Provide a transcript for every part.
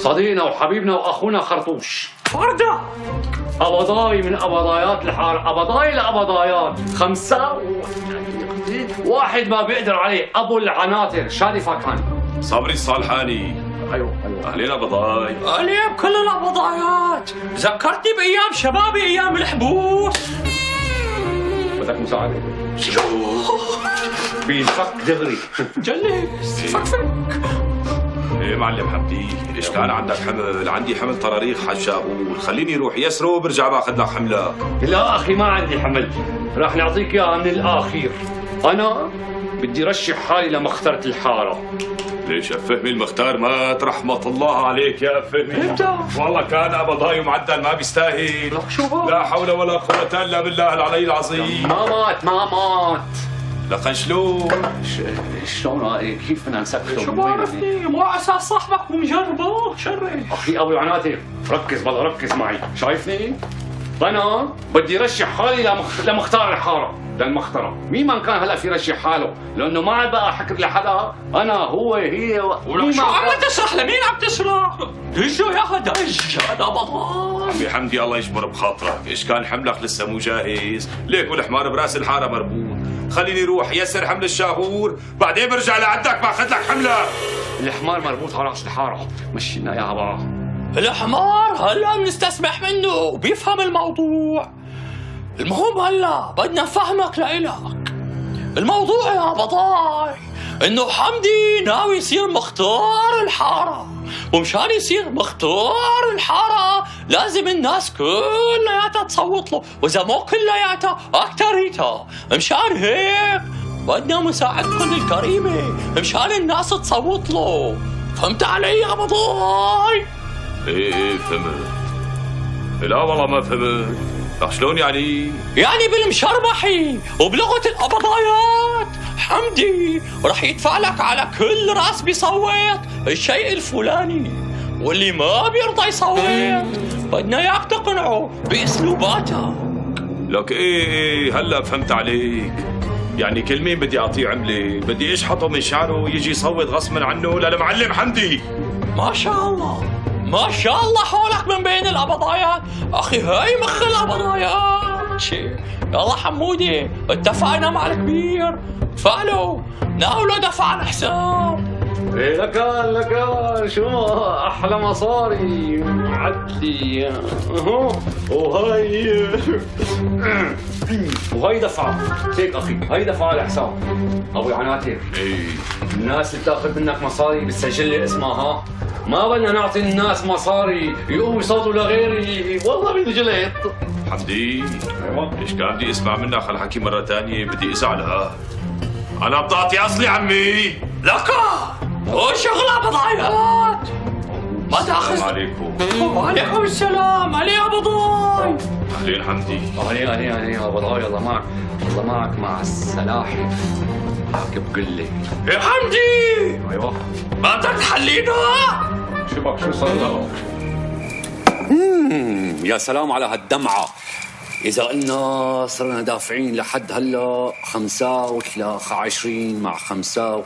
صديقنا وحبيبنا واخونا خرطوش فردة قبضاي من قبضايات الحارة، قبضاي لقبضايات 5 واحد ما بيقدر عليه، ابو العناطر شادي فاكهاني. صبري الصالحاني. ايوه اهلين قبضاي. عليه بكل القبضايات. ذكرتني بايام شبابي، ايام الحبوس. بدك مساعدة؟ بينفك دغري. جلس فكفك. ايه معلم حمدي، ايش كان عندك حمل؟ عندي حمل طراريخ حشابول، خليني روح يسره وبرجع باخذ لك حملك. لا اخي ما عندي حمل، راح نعطيك اياها من الاخير. انا بدي رشح حالي لمخترة الحارة. ليش يا فهمي المختار مات رحمة الله عليك يا فهمي. امتى؟ والله كان قبضاي ومعدل ما بيستاهل. لك شو بقى؟ لا حول ولا قوة الا بالله العلي العظيم. ما مات. لكن شلون؟ شلون كيف بدنا نسكته؟ شو بعرفني؟ مو على اساس صاحبك ومجربه شري. اخي ابو العناتر ركز، بالله ركز معي، شايفني؟ انا بدي رشح حالي لمختار الحاره، للمختره. مين ما كان هلا في رشح حاله، لانه ما عاد بقى حكر لحدا. انا هو هي ولك شو عم تشرح؟ لمين عم تشرح؟ دجوا يا دج هذا بطل. عمي حمدي الله يجبر بخاطرك، ايش كان حملك لسه مو جاهز؟ ليك والحمار براس الحاره مربوط. خليني روح يسر حمل الشاهور، بعدين برجع لعندك باخذ لك حمله. الحمار مربوط على راس الحاره، مشينا اياها بقى. الحمار هلا بنستسمح منه وبيفهم الموضوع. المهم هلا بدنا نفهمك لإلك. الموضوع يا بضاي انه حمدي ناوي يصير مختار الحارة، ومشان يصير مختار الحارة لازم الناس كلياتها تصوت له، واذا مو كلياتها اكتريتها. مشان هيك بدنا مساعدتكم الكريمة مشان الناس تصوت له. فهمت علي يا بضاي؟ ايه فهمت. لا والله ما فهمت. شلون يعني؟ يعني بالمشربحي وبلغة القبضايات حمدي رح يدفع لك على كل راس بيصوت الشيء الفلاني، واللي ما بيرضى يصوت بدنا اياك تقنعه باسلوباتك. لك ايه هلا فهمت عليك. يعني كل مين بدي اعطيه عمله بدي اشحطه من شعره يجي يصوت غصبا عنه للمعلم حمدي. ما شاء الله ما شاء الله حولك من بين القبضايات. اخي هاي مخ القبضايات شي. يلا حمودي اتفقنا مع الكبير، ادفع له ناوله دفع الحساب. إيه لكان شو احلى مصاري عدلي. وهي دفعه هيك اخي، هي دفعه على الحساب. ابو العناتر ايه الناس اللي بتاخذ منك مصاري بتسجل لي اسمها. ما بدنا نعطي الناس مصاري يقوموا يصوتوا لغيري، والله بنجلط. حمدي ايش كان بدي اسمع منك هالحكي مره ثانيه بدي ازعل. انا بطاقتي اصلي عمي. لك وشغلة بضايات ما تاخذ. السلام عليكم. وعليكم السلام. علي يا بضاي. اهلين حمدي. اهلين يا بضاي. الله معك، الله معك مع السلاحف. حكي بقول لك يا حمدي ايوه ما بدك تحلينا؟ شو بك شو صار له؟ يا سلام على هالدمعة. إذا قلنا صرنا دافعين لحد هلا 25 مع 5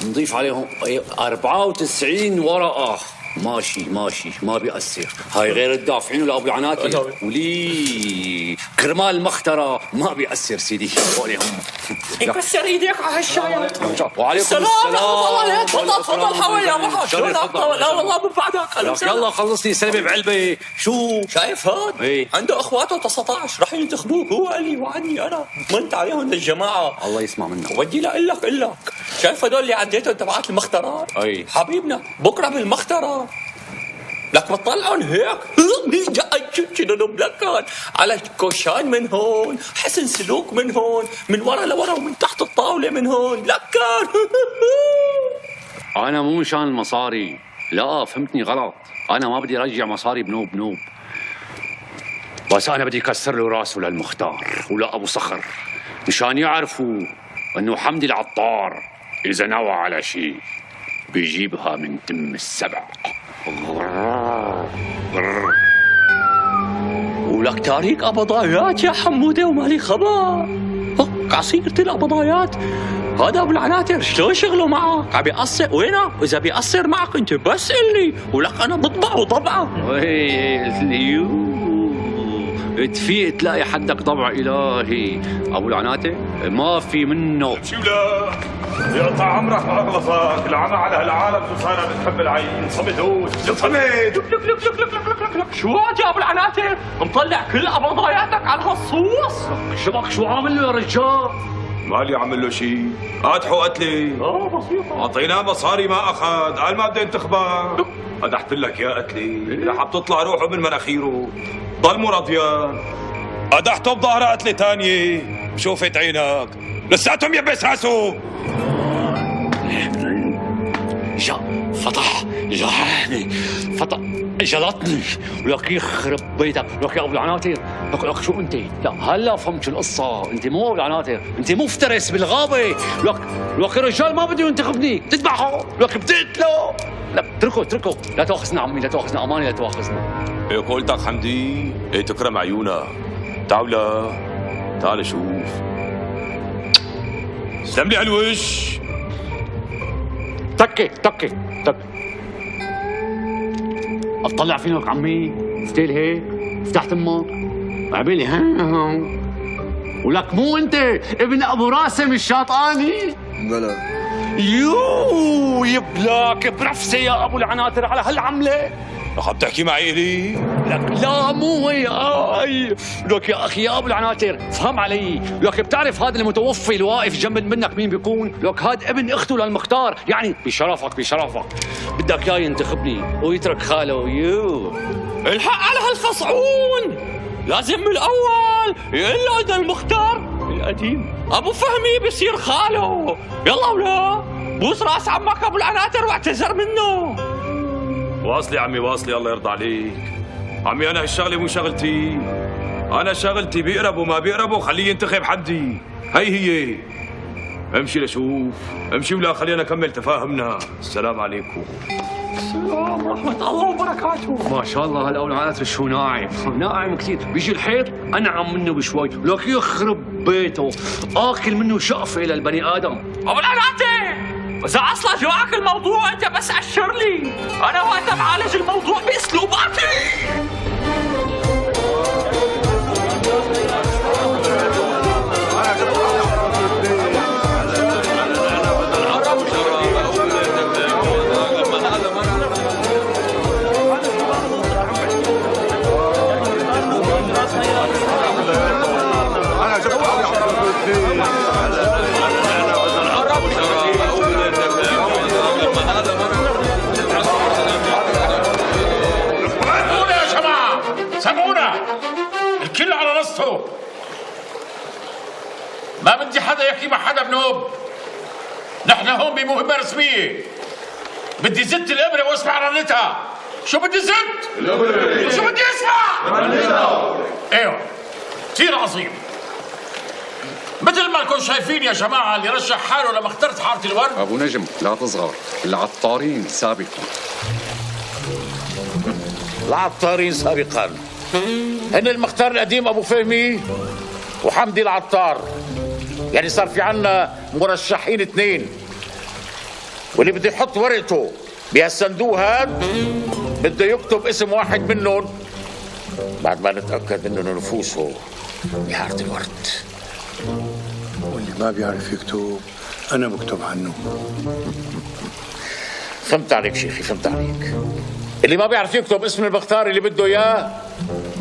نضيف عليهم 94 ورقة. ماشي ما بيأثر. هاي غير الدافعين ولا أبو العناتر ولي كرمال المخترة ما بيأثر سيدي. وعليهم يكسر ايديك على هالشاي. وعليكم السلام. تفضل حول يا محمد. شلون لا والله من بعدك. يلا خلصني سلبي بعلبة. شو شايف هاد؟ ايه عنده اخواته 19 رح ينتخبوك. هو قال لي وعني انا منت عليهم للجماعه. الله يسمع منك. ودي لك شايف هدول اللي عديتهم تبعات المخترات؟ اي حبيبنا بكره بالمختره لك بتطلعون هيك شنو ملكن على الكوشان من هون، حسن سلوك من هون، من ورا لورا ومن تحت الطاوله من هون لكن. انا مو مشان المصاري، لا فهمتني غلط. انا ما بدي ارجع مصاري بنوب، بس انا بدي اكسر له راسه للمختار ولا ابو صخر مشان يعرفوا انه حمدي العطار اذا نوى على شيء بيجيبها من تم السبع. ولك تاريخ قبضايات يا حمودة ومالي خبر. عصيرة القبضايات هذا ابو العناتر شلون شغله معك؟ عم يقصر وينه؟ واذا بيقصر معك انت بس قل لي ولك انا بطبعه طبعا. تفيق تلاقي حدك ضبع الهي. ابو العناتر ما في منه. امشي ولا يقطع عمرك واغلفك، العمى على هالعالم صار بتحب العين. صمد هون صمد. لك شو هاد يا ابو العناتر؟ مطلع كل قبضاياتك على هالصوص. شبك شو عامل له يا رجال؟ مالي عمل له شيء، قادحه قتلي. بسيطة. اعطيناه مصاري ما اخذ، قال ما بدي انتخبك. قدحت لك يا قتلي، رح بتطلع روحه من مناخيره. ضل مو رضيان. قدحته بظهره قتلي تانية، بشوفت عينك لساتهم يبس راسه. فتح جاحني فتح جلطني. ولك يخرب بيتك. لك يا ابو العناتر لك شو انت؟ لا هلا فهمت شو القصه. انت مو ابو العناتر، انت مفترس بالغابه. لك الرجال ما بده ينتخبني تذبحه. لك بتقتله. لا اتركه لا تاخذنا عمي، لا تاخذنا اماني، لا تاخذنا. ايه قولتك حمدي، ايه تكرم عيونك. تعال تعال شوف. سلم لي على الوش. تكي اطلع فينك عمي. فتيل هيك فتحت امك وعملي ها ولك مو انت ابن ابو راسم الشاطاني؟ بلا يو يبلاك بنفسي يا ابو العناتر على هالعمله. لك عم تحكي معي الي؟ لك لا مو هي. لك يا اخي يا ابو العناتر فهم علي. لك بتعرف هذا المتوفي الواقف جنب منك مين بيكون؟ لك هذا ابن اخته للمختار، يعني بشرفك بدك اياه ينتخبني ويترك خاله. يو الحق على هالفصعون، لازم من الاول يقول له ان المختار القديم ابو فهمي بيصير خاله. يلا ولا بوس راس عمك ابو العناتر واعتذر منه. واصلي عمي واصلي، الله يرضى عليك. عمي انا هالشغله مو شغلتي، انا شغلتي بيقربوا ما بيقربوا خليه ينتخب حدي. هي امشي لشوف، امشي ولا خلينا نكمل تفاهمنا. السلام عليكم. السلام ورحمة الله وبركاته. ما شاء الله هالاول العناتر شو ناعم كثير. بيجي الحيط انعم منه بشوي. لك يخرب بيته اكل منه شقفه للبني ادم. ابو العناتر إذا أصلا جواك الموضوع أنت بس أشر لي، أنا وقتها بعالج الموضوع بأسلوباتي. سمعونا الكل على نصه. ما بدي حدا يحكي مع حدا بنوب. نحن هون بمهمة رسمية. بدي زت الإبرة واسمع رنتها. شو بدي زت؟ الإبرة. شو بدي اسمع؟ رنتها. ايوه كثير عظيم. مثل ما انكم شايفين يا جماعة، اللي رشح حاله لما اخترت حارة الورد. أبو نجم لا تصغر، العطارين سابقا. العطارين سابقا هن المختار القديم أبو فهمي وحمدي العطار. يعني صار في عنا مرشحين 2، واللي بده يحط ورقته بهالصندوق هاد بده يكتب اسم واحد منهم بعد ما نتأكد انه نفوسه بحارة الورد. واللي ما بيعرف يكتب أنا بكتب عنه. فهمت عليك شيخي، فهمت عليك. اللي ما بيعرف يكتب اسم المختار اللي بده اياه،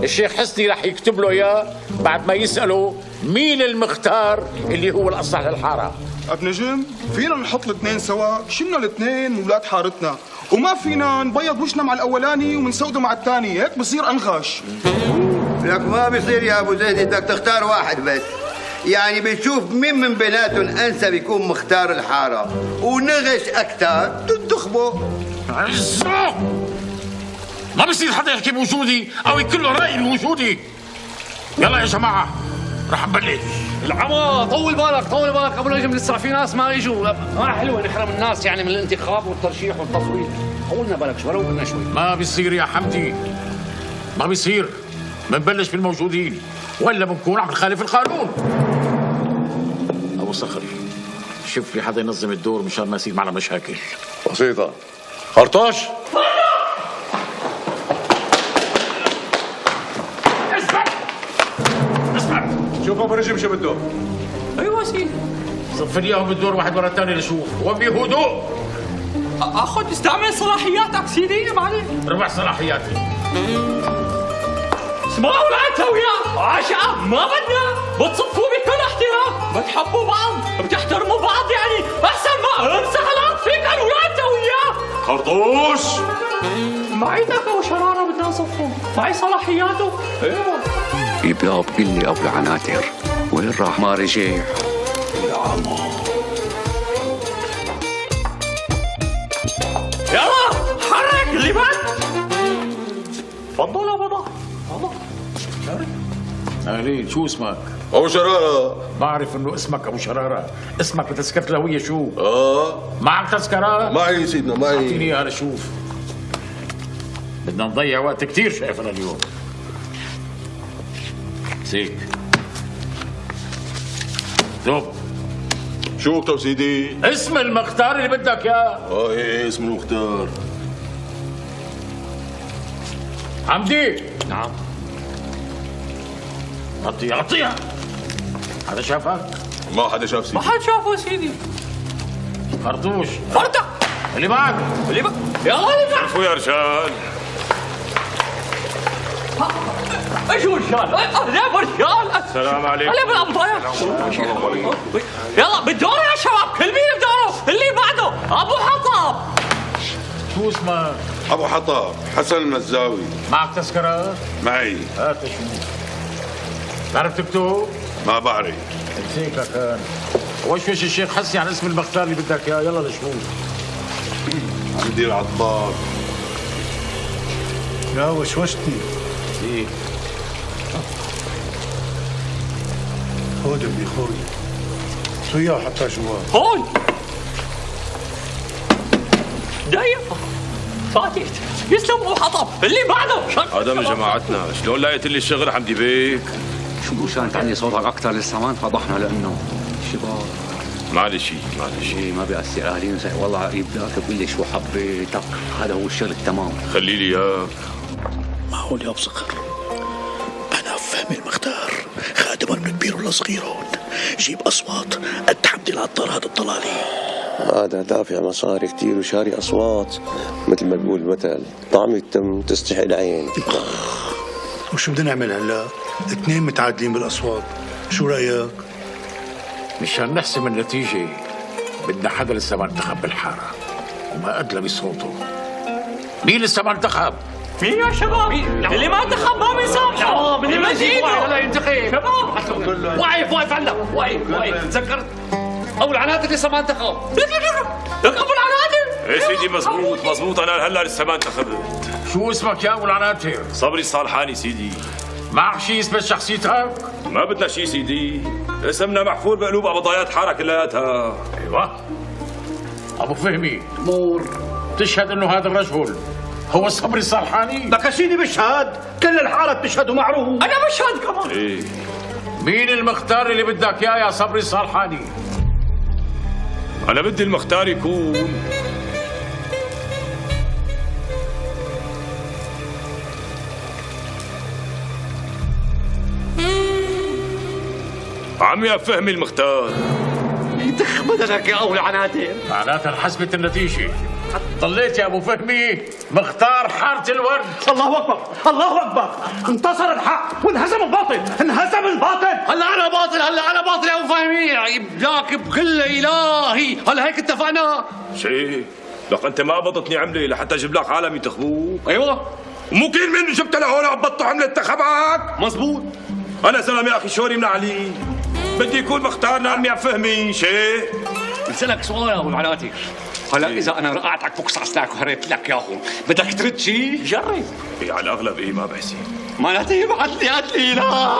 الشيخ حسني رح يكتب له اياه بعد ما يسأله مين المختار اللي هو الأصلح للحارة. ابن نجم فينا نحط الاثنين سوا، شلنا الاثنين ولاد حارتنا، وما فينا نبيض وشنا مع الاولاني ومنسوده مع الثاني، هيك بصير انغاش. لك ما بيصير يا ابو زيد، بدك تختار واحد بس. يعني بتشوف مين من بيناتهم انسب يكون مختار الحاره، ونغش اكثر تنتخبه. ما بيصير حدا يحكي بوجودي او يكون له راي بوجودي. يلا يا جماعه رح نبلش. العمى طول بالك ابو نجم، لسه في ناس ما اجوا. ما حلوه نحرم الناس يعني من الانتخاب والترشيح والتصويت. طولنا بالك شوي، روقنا شوي. ما بيصير يا حمدي، ما بيصير. بنبلش بالموجودين ولا بنكون عم نخالف القانون. ابو صخر شوف لي حدا ينظم الدور مشان ما يصير معنا مشاكل. بسيطة. خرطوش. اسمع شوف ابو نجم شو بده. ايوه سيدي. صف لي اياهم الدور واحد ورا الثاني لشوف وبهدوء. اخذ استعمل صلاحياتك سيدي معلش. ربع صلاحياتي. اسمعوا لا انت وياه عشاء ما بدنا بتصفوا بكل احترام بتحبوا بعض بتحترموا بعض يعني احسن ما امسح الارض فيك انا ولا انت وياه. خرطوش. معي دكه وشراره بدنا نصفهم معي صلاحياته. ايوه يبقى بقول لي ابو العناتر وين راح ما رجع؟ يلا حرك اللي بعد. تفضل يا بابا. اهلين شو اسمك؟ ابو شرارة. بعرف انه اسمك ابو شرارة، اسمك بتذكرة الهوية شو؟ اه معك تذكرة؟ معي سيدنا معي. اعطيني اياها لشوف. بدنا نضيع وقت كثير شايفنا اليوم. سيك دوب شو اكتب سيدي؟ اسم المختار اللي بدك اياه. ايه اسم المختار. حمدي. نعم. اعطيها. هذا شافك؟ ما حدا شاف سيدي. ما حد شافه سيدي. خرطوش. فرده اللي معك. اللي بقى يلا اللي معك. شوفوا يا رجال. ايش هو الرجال؟ لا رجال. السلام عليكم. اللي بالامضايا. يلا بالدور يا شباب كل مين بدوره اللي بعده ابو حطب. شو اسمك؟ ابو حطب حسن المزاوي. معك تذكرة؟ معي. هات شوف. تعرف تكتب؟ ما بعرف. امسكها كان. وشوش الشيخ حسي عن اسم المختار اللي بدك اياه يلا لشوف. عندي العطار. يا وشوشتني. ايه خود ابني خود. شو وياه حتى جوا. هون دايق فاتت يسلم ابو حطب اللي بعده. هذا من جماعتنا، شلون لاقيت لي الشغل حمدي بيك؟ شو مشان تعلي صوتك اكثر لسه ما انفضحنا لانه شباب. معلش شيء ما بيأثر اهلين والله يبداك بقول لي شو حبيتك هذا هو الشغل التمام. خلي لي اياك. معقول يا ابو صقر انا فهم المختار خادم من كبير ولا صغيرون جيب اصوات قد حمدي العطار هذا الضلالي. هذا دافع مصاري كتير وشاري أصوات مثل ما بقول المثل طعم التم تستحق العين. وشو بدنا نعمل هلا؟ اثنين متعادلين بالاصوات، شو رايك؟ مشان نحسم النتيجة بدنا حدا لسه ما انتخب بالحارة وما أدلى بصوته. مين لسه ما انتخب؟ مين يا شباب؟ اللي ما انتخب ما بيسامحه. اللي ما جيبه ولا ينتخب. شباب واقف عندك واقف تذكرت ابو العناتر لسه ما انتخب. ابو العناتر. ايه سيدي مزبوط انا هلا لسه ما انتخبت. شو اسمك يا ابو العناتر؟ صبري الصالحاني سيدي. معك شيء يثبت شخصيتك؟ ما بدنا شيء سيدي، اسمنا محفور بقلوب قبضايات حاره كلياتها. ايوه ابو فهمي مور تشهد انه هذا الرجل هو صبري الصالحاني؟ لك سيدي بشهد كل الحارة بتشهد ومعروف. انا بشهد كمان. ايه مين المختار اللي بدك اياه يا صبري الصالحاني؟ انا بدي المختار يكون عمي فهمي المختار. يدخ بدنك يا ابو العناتر. معناتها انحسبت النتيجة. ضليت يا ابو فهمي مختار حارة الورد. الله اكبر الله اكبر انتصر الحق وانهزم الباطل انهزم الباطل. هلا انا باطل يا ابو فهمي يبلاك بكل الهي. هلا هيك اتفقنا. شيء لك انت ما قبضتني عمله لحتى اجيب لك عالم ينتخبوك. ايوه مو كل من جبت لهون عبطته عمله انتخبك. مزبوط. انا زلمه يا اخي شوري من علي بدي يكون مختار لعمي فهمي. شيء بسألك سؤال يا ابو العناتر. هلا اذا انا رقعتك بوكس عسلاك وهريت لك ياهم بدك ترد شيء؟ جرب. إيه على الاغلب ايه ما بحسي. معناتها يبعث لي قتلي لا